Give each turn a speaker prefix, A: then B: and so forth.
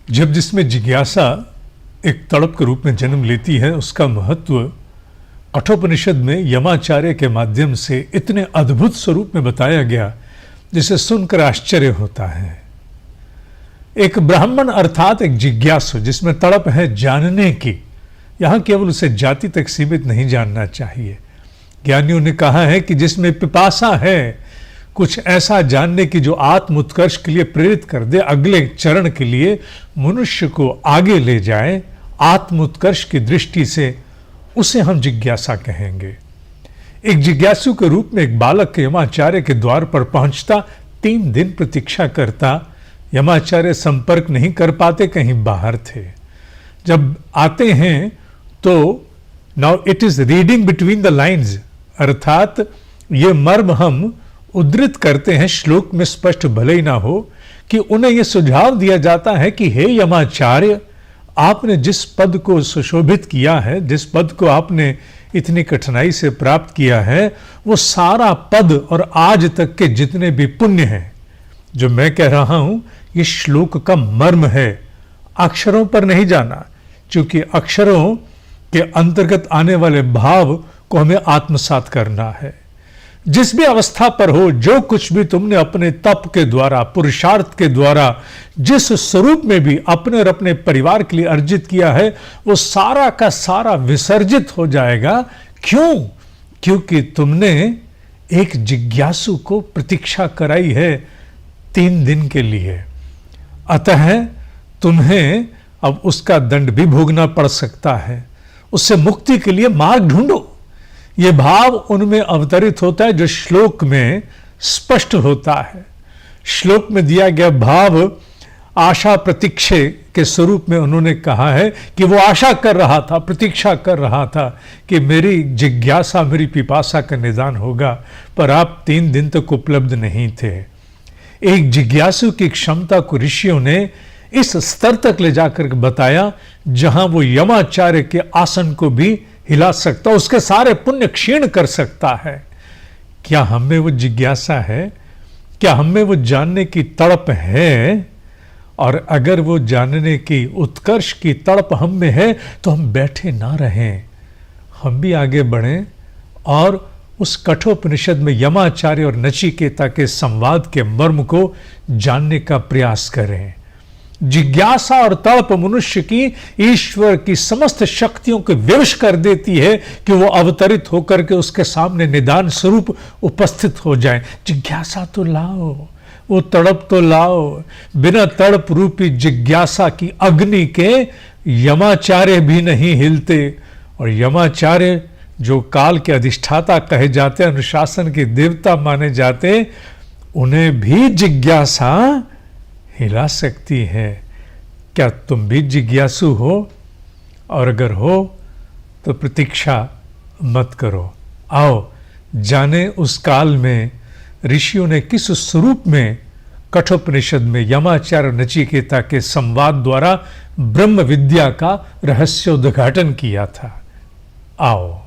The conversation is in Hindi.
A: जब जिसमें जिज्ञासा एक तड़प के रूप में जन्म लेती है, उसका महत्व कठोपनिषद में यमाचार्य के माध्यम से इतने अद्भुत स्वरूप में बताया गया जिसे सुनकर आश्चर्य होता है। एक ब्राह्मण अर्थात एक जिज्ञासु जिसमें तड़प है जानने की, यहां केवल उसे जाति तक सीमित नहीं जानना चाहिए। ज्ञानियों ने कहा है कि जिसमें पिपासा है कुछ ऐसा जानने की जो आत्म उत्कर्ष के लिए प्रेरित कर दे, अगले चरण के लिए मनुष्य को आगे ले जाए आत्म उत्कर्ष की दृष्टि से, उसे हम जिज्ञासा कहेंगे। एक जिज्ञासु के रूप में एक बालक यमाचार्य के द्वार पर पहुंचता, 3 दिन प्रतीक्षा करता। यमाचार्य संपर्क नहीं कर पाते, कहीं बाहर थे। जब आते हैं तो now it is reading between the lines, अर्थात ये मर्म हम उद्धृत करते हैं, श्लोक में स्पष्ट भले ही ना हो, कि उन्हें यह सुझाव दिया जाता है कि हे यमाचार्य, आपने जिस पद को सुशोभित किया है, जिस पद को आपने इतनी कठिनाई से प्राप्त किया है, वो सारा पद और आज तक के जितने भी पुण्य हैं, जो मैं कह रहा हूं, ये श्लोक का मर्म है। अक्षरों पर नहीं जाना, क्योंकि अक्षरों के अंतर्गत आने वाले भाव को हमें आत्मसात करना है। जिस भी अवस्था पर हो, जो कुछ भी तुमने अपने तप के द्वारा, पुरुषार्थ के द्वारा, जिस स्वरूप में भी अपने और अपने परिवार के लिए अर्जित किया है, वो सारा का सारा विसर्जित हो जाएगा। क्यों? क्योंकि तुमने एक जिज्ञासु को प्रतीक्षा कराई है 3 दिन के लिए। अतः तुम्हें अब उसका दंड भी भोगना पड़ सकता है। उससे मुक्ति के लिए मार्ग ढूंढो। ये भाव उनमें अवतरित होता है जो श्लोक में स्पष्ट होता है। श्लोक में दिया गया भाव आशा प्रतीक्षे के स्वरूप में उन्होंने कहा है कि वो आशा कर रहा था, प्रतीक्षा कर रहा था कि मेरी जिज्ञासा, मेरी पिपासा का निदान होगा, पर आप 3 दिन तक उपलब्ध नहीं थे। एक जिज्ञासु की क्षमता को ऋषियों ने इस स्तर तक ले जाकर बताया जहां वो यमाचार्य के आसन को भी हिला सकता, उसके सारे पुण्य क्षीण कर सकता है। क्या हम में वो जिज्ञासा है? क्या हम में वो जानने की तड़प है? और अगर वो जानने की उत्कर्ष की तड़प हम में है तो हम बैठे ना रहें, हम भी आगे बढ़ें और उस कठोपनिषद में यमाचार्य और नचिकेता के संवाद के मर्म को जानने का प्रयास करें। जिज्ञासा और तड़प मनुष्य की ईश्वर की समस्त शक्तियों को विवश कर देती है कि वो अवतरित होकर के उसके सामने निदान स्वरूप उपस्थित हो जाए। जिज्ञासा तो लाओ, वो तड़प तो लाओ। बिना तड़प रूपी जिज्ञासा की अग्नि के यमाचार्य भी नहीं हिलते। और यमाचार्य जो काल के अधिष्ठाता कहे जाते, अनुशासन के देवता माने जाते, उन्हें भी जिज्ञासा हिला सकती है। क्या तुम भी जिज्ञासु हो? और अगर हो तो प्रतीक्षा मत करो। आओ जाने उस काल में ऋषियों ने किस स्वरूप में कठोपनिषद में यमाचार्य नचिकेता के संवाद द्वारा ब्रह्म विद्या का रहस्योद्घाटन किया था। आओ।